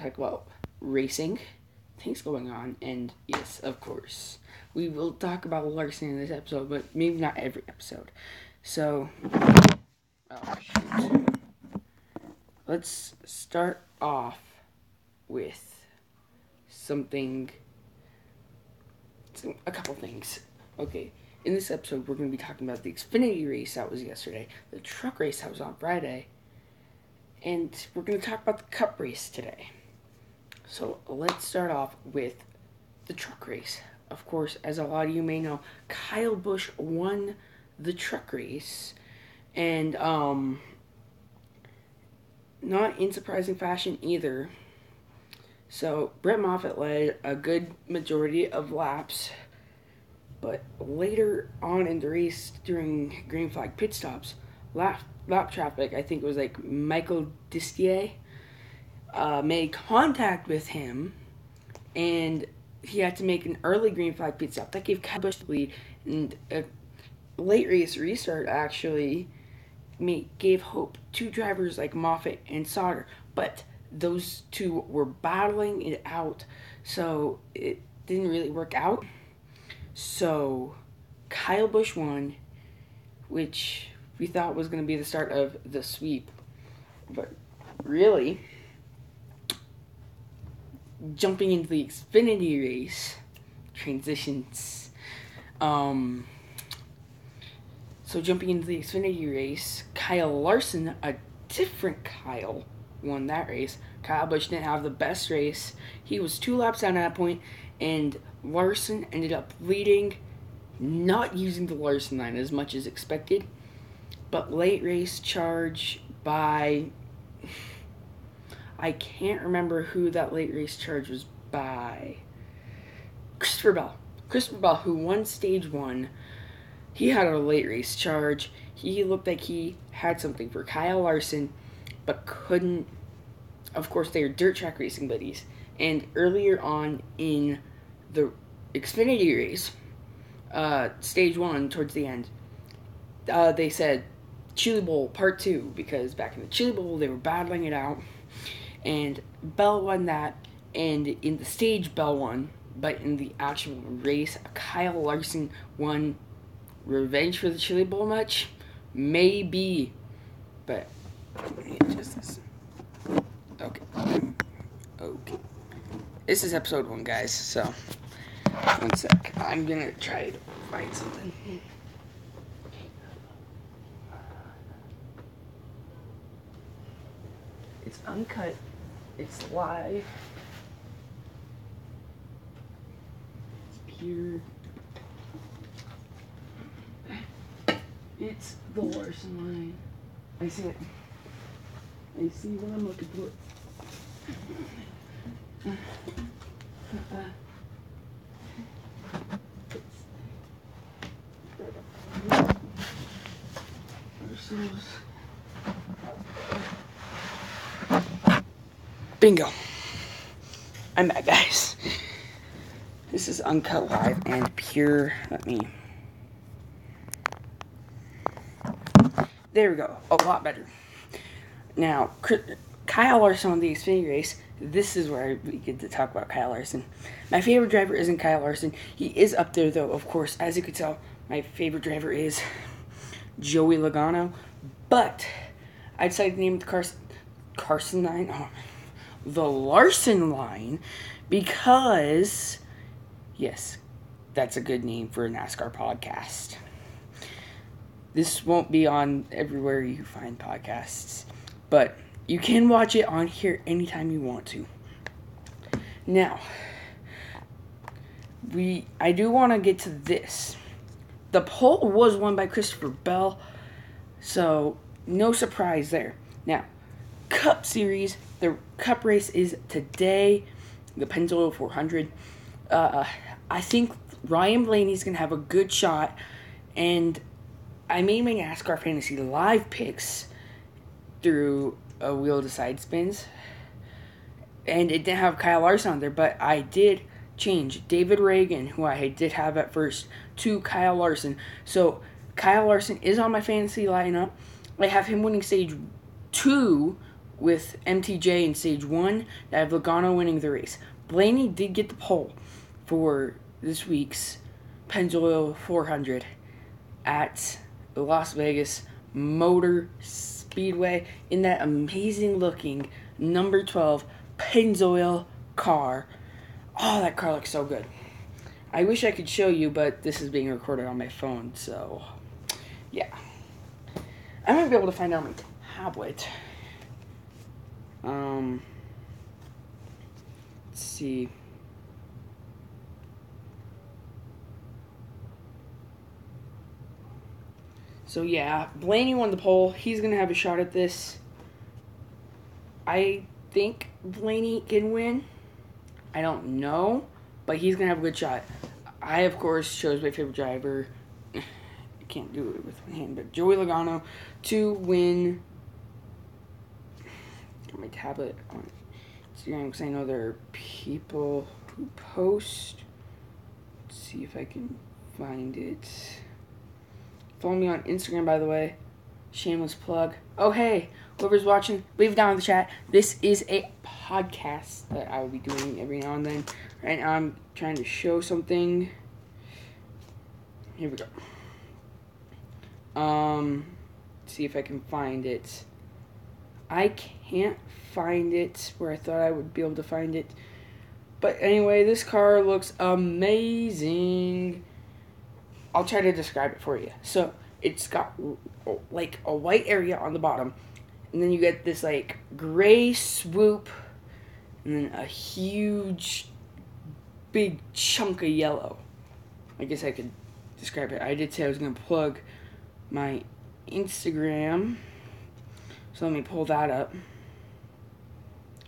talk about racing, things going on, and yes, of course, we will talk about Larson in this episode, but maybe not every episode. So, shoot. Let's start off with a couple things. Okay, in this episode, we're going to be talking about the Xfinity race that was yesterday, the truck race that was on Friday, and we're going to talk about the Cup race today. So let's start off with the truck race. Of course, as a lot of you may know, Kyle Busch won the truck race, and not in surprising fashion either. So Brett Moffitt led a good majority of laps, but later on in the race during green flag pit stops, lap traffic, I think it was like Michael Distier, made contact with him, and he had to make an early green flag pit stop. That gave Kyle Busch the lead, and a late race restart actually gave hope to drivers like Moffitt and Sauter, but those two were battling it out, so it didn't really work out. So Kyle Busch won, which we thought was going to be the start of the sweep, but really, jumping into the Xfinity race, transitions. So jumping into the Xfinity race, Kyle Larson, a different Kyle, won that race. Kyle Busch didn't have the best race. He was 2 laps down at that point, and Larson ended up leading, not using the Larson line as much as expected, but late race charge by... I can't remember who that late race charge was by. Christopher Bell. Christopher Bell, who won stage 1, he had a late race charge. He looked like he had something for Kyle Larson, but couldn't. Of course, they are dirt track racing buddies. And earlier on in the Xfinity race, stage 1, towards the end, they said Chili Bowl Part 2, because back in the Chili Bowl, they were battling it out. And Bell won that, and in the stage, Bell won, but in the actual race, Kyle Larson won. Revenge for the Chili Bowl match? Maybe, but just this. Okay. This is episode 1, guys, so 1 sec. I'm gonna try to find something. It's uncut. It's live. It's pure. It's the Larson line. I see it. I see what I'm looking for. Bingo. I'm back, guys. This is uncut live and pure. There we go. A lot better. Now, Kyle Larson on the Xfinity race. This is where we get to talk about Kyle Larson. My favorite driver isn't Kyle Larson. He is up there, though, of course. As you could tell, my favorite driver is Joey Logano. But I decided to name it the Carson line. The Larson line. Because, yes, that's a good name for a NASCAR podcast. This won't be on everywhere you find podcasts, but you can watch it on here anytime you want to. Now, I do want to get to this. The pole was won by Christopher Bell, so no surprise there. Now, Cup Series, the Cup race is today, the Pennzoil 400. I think Ryan Blaney's going to have a good shot, and I made my NASCAR Fantasy Live picks through a Wheel to Side Spins, and it didn't have Kyle Larson on there, but I did change David Reagan, who I did have at first, to Kyle Larson. So Kyle Larson is on my fantasy lineup. I have him winning stage 2 with MTJ in stage 1, I have Logano winning the race. Blaney did get the pole for this week's Pennzoil 400 at the Las Vegas Motor Speedway in that amazing looking number 12 Pennzoil car. Oh, that car looks so good. I wish I could show you, but this is being recorded on my phone, so yeah. I might be able to find out on my tablet. Let's see. So yeah, Blaney won the pole. He's going to have a shot at this. I think Blaney can win. I don't know, but he's going to have a good shot. I, of course, chose my favorite driver. I can't do it with my hand, but Joey Logano to win. Got my tablet on Instagram because I know there are people who post. Let's see if I can find it. Follow me on Instagram, by the way. Shameless plug. Oh, hey, whoever's watching, leave it down in the chat. This is a podcast that I will be doing every now and then. Right now, I'm trying to show something. Here we go. See if I can find it. I can't find it where I thought I would be able to find it. But anyway, this car looks amazing. I'll try to describe it for you. So, it's got like a white area on the bottom, and then you get this like gray swoop, and then a huge big chunk of yellow. I guess I could describe it. I did say I was going to plug my Instagram, so let me pull that up.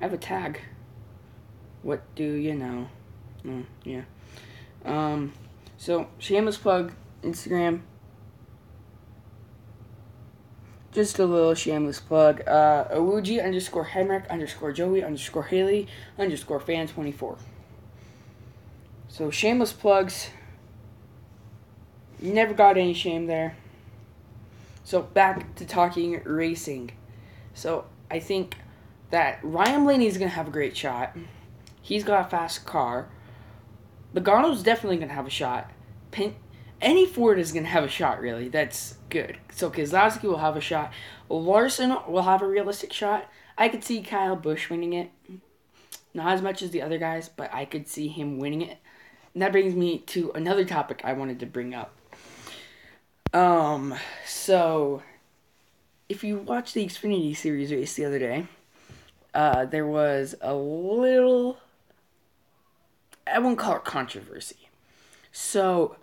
I have a tag. What do you know? Yeah. So, shameless plug, Instagram. Just a little shameless plug. Awuji _ Henrik _ Joey _ Haley _ fan 24. So, shameless plugs. Never got any shame there. So, back to talking racing. So, I think that Ryan Blaney is going to have a great shot. He's got a fast car. Logano's definitely going to have a shot. Any Ford is going to have a shot, really. That's good. So Keselowski will have a shot. Larson will have a realistic shot. I could see Kyle Busch winning it. Not as much as the other guys, but I could see him winning it. And that brings me to another topic I wanted to bring up. So, if you watched the Xfinity Series race the other day, there was a little, I won't call it controversy. So,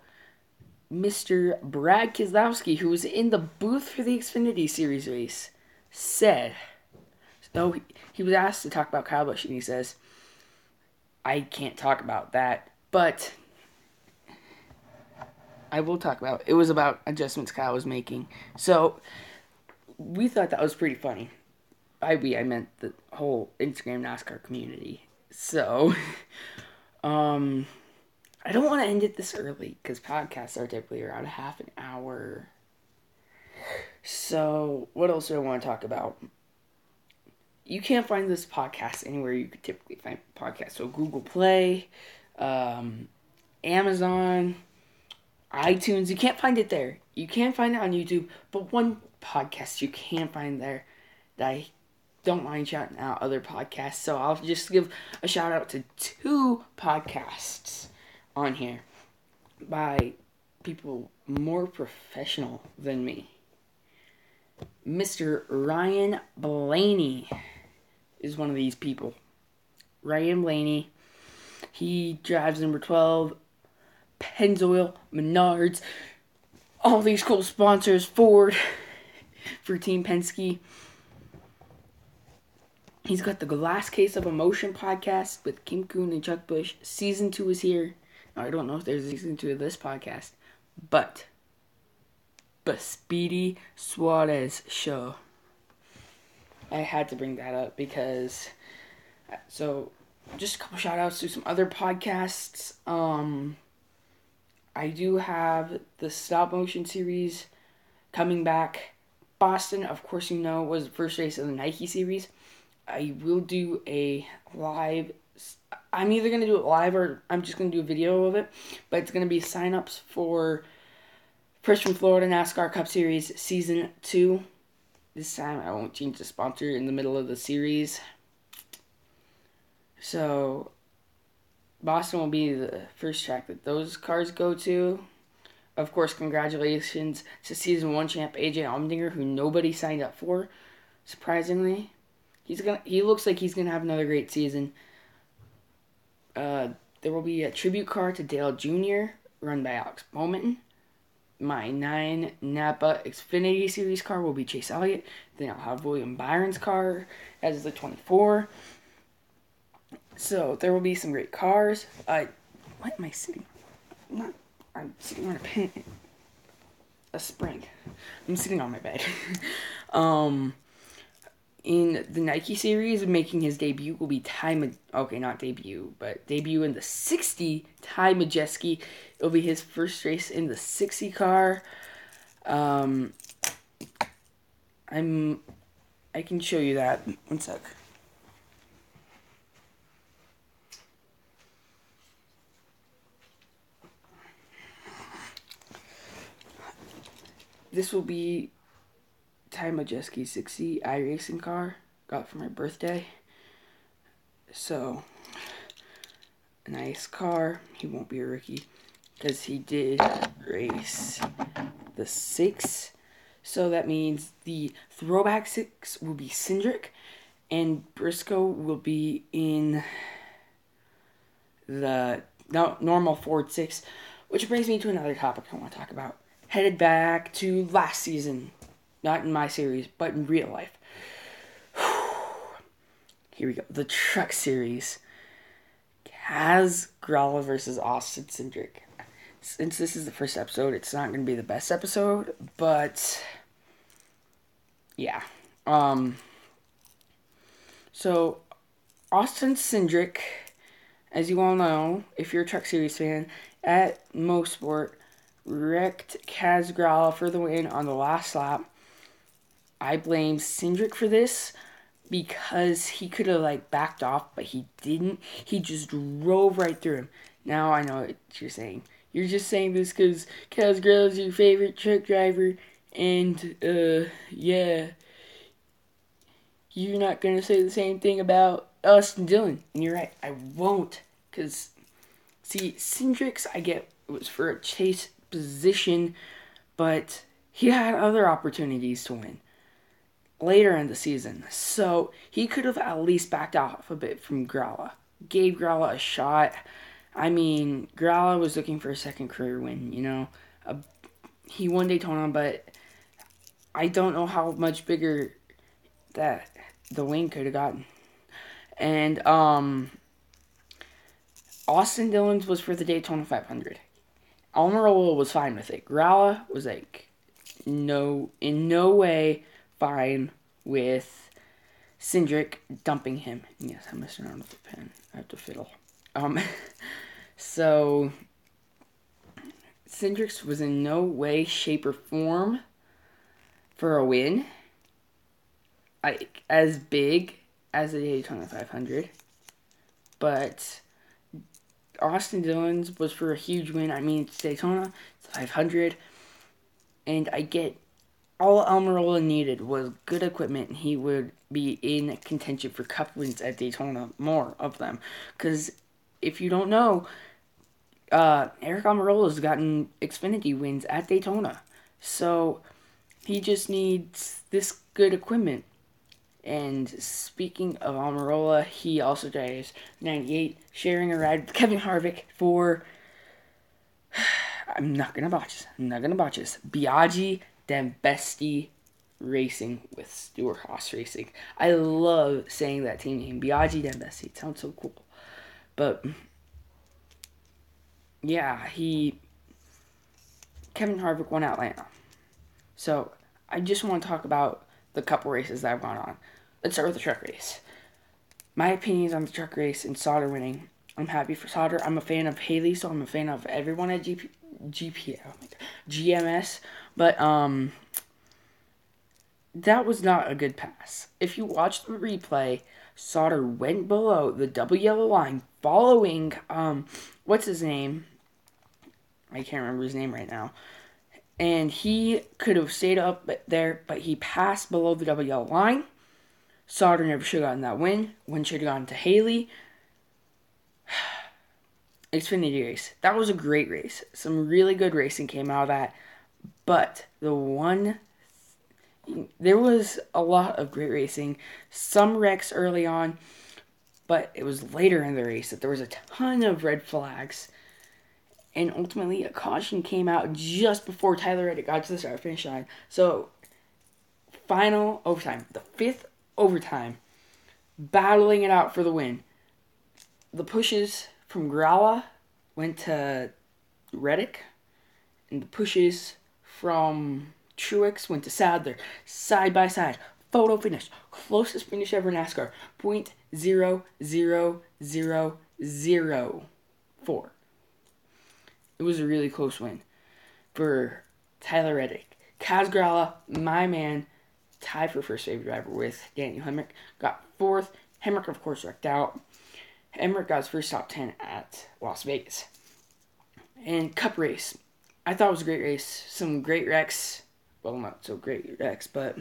Mr. Brad Keselowski, who was in the booth for the Xfinity Series race, said, so he was asked to talk about Kyle Busch, and he says, I can't talk about that, but I will talk about it. It was about adjustments Kyle was making. So, we thought that was pretty funny. By we, I meant the whole Instagram NASCAR community. So, I don't want to end it this early, because podcasts are typically around half an hour. So, what else do I want to talk about? You can't find this podcast anywhere you could typically find podcasts. So, Google Play, Amazon, iTunes, you can't find it there. You can't find it on YouTube, but one podcast you can find there that I don't mind shouting out other podcasts. So, I'll just give a shout out to 2 podcasts on here by people more professional than me. Mr. Ryan Blaney is one of these people. Ryan Blaney, he drives number 12, Pennzoil, Menards, all these cool sponsors, Ford, for Team Penske. He's got the Glass Case of Emotion podcast with Kim Kuhn and Chuck Bush. Season 2 is here. I don't know if there's a season 2 of this podcast, but Speedy Suarez show. I had to bring that up because, so, just a couple shout outs to some other podcasts. I do have the stop motion series coming back. Boston, of course you know, was the first race of the Nike series. I will do a live. I'm either going to do it live or I'm just going to do a video of it. But it's going to be sign-ups for Fresh from Florida NASCAR Cup Series Season 2. This time I won't change the sponsor in the middle of the series. So, Boston will be the first track that those cars go to. Of course, congratulations to Season 1 champ AJ Allmendinger, who nobody signed up for, surprisingly. He looks like he's gonna have another great season. There will be a tribute car to Dale Jr. run by Alex Bowman. My 9 Napa Xfinity Series car will be Chase Elliott. Then I'll have William Byron's car as the 24. So there will be some great cars. What am I sitting? I'm sitting on a spring. I'm sitting on my bed. In the Nike series, making his debut will be debut in the 60 Ty Majeski. It'll be his first race in the 60 car. I can show you that. One sec. This will be Ty Majeski's 60 iRacing car. Got for my birthday. So, a nice car. He won't be a rookie because he did race the 6. So that means the throwback 6 will be Cindric, and Briscoe will be in the normal Ford 6. Which brings me to another topic I want to talk about. Headed back to last season. Not in my series, but in real life. Here we go. The Truck Series. Kaz Gralla versus Austin Cindric. Since this is the first episode, it's not going to be the best episode, but yeah. So, Austin Cindric, as you all know, if you're a Truck Series fan, at Mosport, wrecked Kaz Gralla for the win on the last lap. I blame Cindric for this because he could have backed off, but he didn't. He just drove right through him. Now I know what you're saying. You're just saying this because Kaz Gralla's your favorite truck driver, and yeah, you're not gonna say the same thing about Austin Dillon. And you're right, I won't, because see, Cindric's I get it was for a chase position, but he had other opportunities to win later in the season. So he could have at least backed off a bit from Gralla. Gave Gralla a shot. I mean, Gralla was looking for a second career win, you know. He won Daytona, but I don't know how much bigger that the win could have gotten. And Austin Dillon's was for the Daytona 500. Almirola was fine with it. Gralla was in no way fine with Cindric dumping him. Yes, I'm messing around with the pen. I have to fiddle. So Cindric was in no way, shape, or form for a win. As big as the Daytona 500. But Austin Dillon's was for a huge win. I mean, it's Daytona, it's 500. And I get all Almirola needed was good equipment, and he would be in contention for cup wins at Daytona, more of them. Because if you don't know, Eric Almirola's gotten Xfinity wins at Daytona. So he just needs this good equipment. And speaking of Almirola, he also drives 98, sharing a ride with Kevin Harvick for, I'm not going to botch this, Biaggi Dambesti Racing with Stewart Haas Racing. I love saying that team name, Biaggi Dambesti. It sounds so cool. But, yeah, Kevin Harvick won Atlanta. So, I just want to talk about the couple races that I've gone on. Let's start with the truck race. My opinions on the truck race and Sauter winning. I'm happy for Sauter. I'm a fan of Haley, so I'm a fan of everyone at GMS. But that was not a good pass. If you watch the replay, Sauter went below the double yellow line following, what's his name? I can't remember his name right now. And he could have stayed up there, but he passed below the double yellow line. Sauter never should have gotten that win. Win should have gone to Haley. Xfinity race. That was a great race. Some really good racing came out of that. But there was a lot of great racing. Some wrecks early on, but it was later in the race that there was a ton of red flags. And ultimately, a caution came out just before Tyler Reddick got to the start-finish line. So, final overtime. The fifth overtime. Battling it out for the win. The pushes from Gralla went to Reddick. And the pushes from Truex went to Sadler. Side by side. Photo finish. Closest finish ever in NASCAR. .00004. It was a really close win for Tyler Reddick. Kaz Gralla, my man, tied for first favorite driver with Daniel Hemrick. Got fourth. Hemrick, of course, wrecked out. Hemrick got his first top 10 at Las Vegas. And Cup race. I thought it was a great race. Some great wrecks. Well, not so great wrecks, but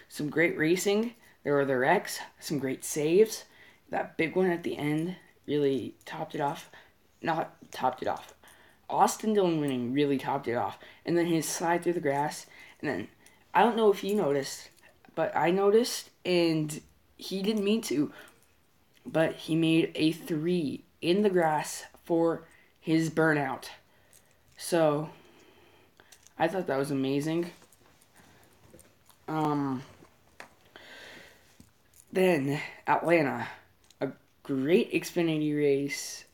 some great racing. There were the wrecks. Some great saves. That big one at the end really topped it off. Not topped it off. Austin Dillon winning really topped it off. And then his slide through the grass. And then, I don't know if you noticed, but I noticed, and he didn't mean to, but he made a 3 in the grass for his burnout. So, I thought that was amazing. Then, Atlanta. A great Xfinity race.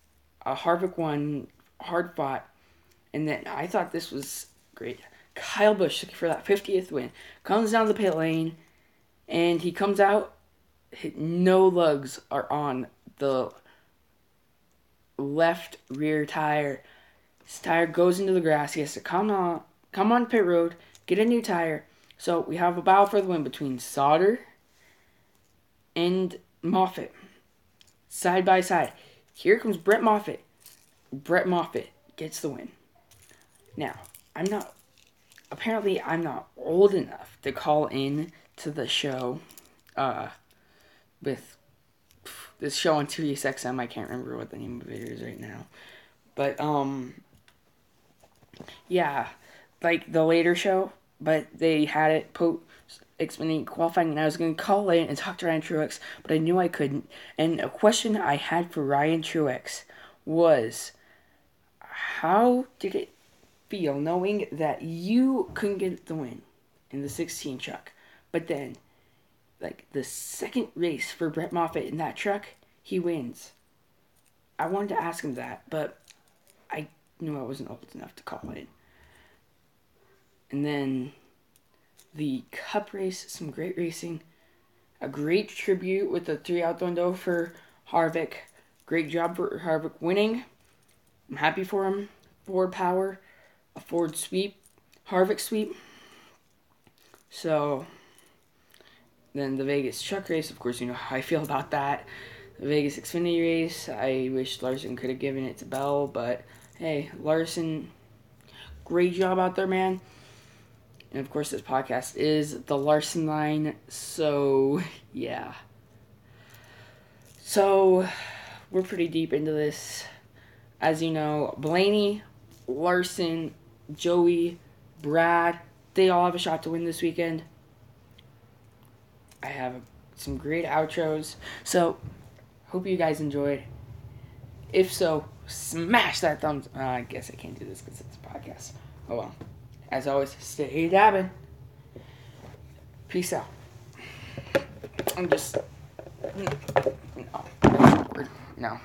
Harvick won, hard fought. And then I thought this was great. Kyle Busch looking for that 50th win. Comes down the pit lane. And he comes out. No lugs are on the left rear tire. His tire goes into the grass. He has to come on pit road. Get a new tire. So we have a battle for the win between Sauter and Moffitt. Side by side. Here comes Brett Moffitt. Brett Moffitt gets the win. Now, I'm not old enough to call in to the show with this show on SiriusXM. I can't remember what the name of it is right now. But, yeah, like the later show, but they had it Xfinity qualifying, and I was going to call in and talk to Ryan Truex, but I knew I couldn't. And a question I had for Ryan Truex was, how did it feel knowing that you couldn't get the win in the 16 truck, but then, like, the second race for Brett Moffitt in that truck, he wins? I wanted to ask him that, but I knew I wasn't old enough to call in. And then the Cup race, some great racing. A great tribute with the 3 out the window for Harvick. Great job for Harvick winning. I'm happy for him. Ford power. A Ford sweep. Harvick sweep. So, then the Vegas truck race, of course, you know how I feel about that. The Vegas Xfinity race, I wish Larson could have given it to Bell, but hey, Larson, great job out there, man. And of course, this podcast is the Larson line, so yeah. So, we're pretty deep into this. As you know, Blaney, Larson, Joey, Brad, they all have a shot to win this weekend. I have some great outros. So, hope you guys enjoyed. If so, smash that thumbs. I guess I can't do this because it's a podcast. Oh well. As always, stay dabbing. Peace out. I'm just... No.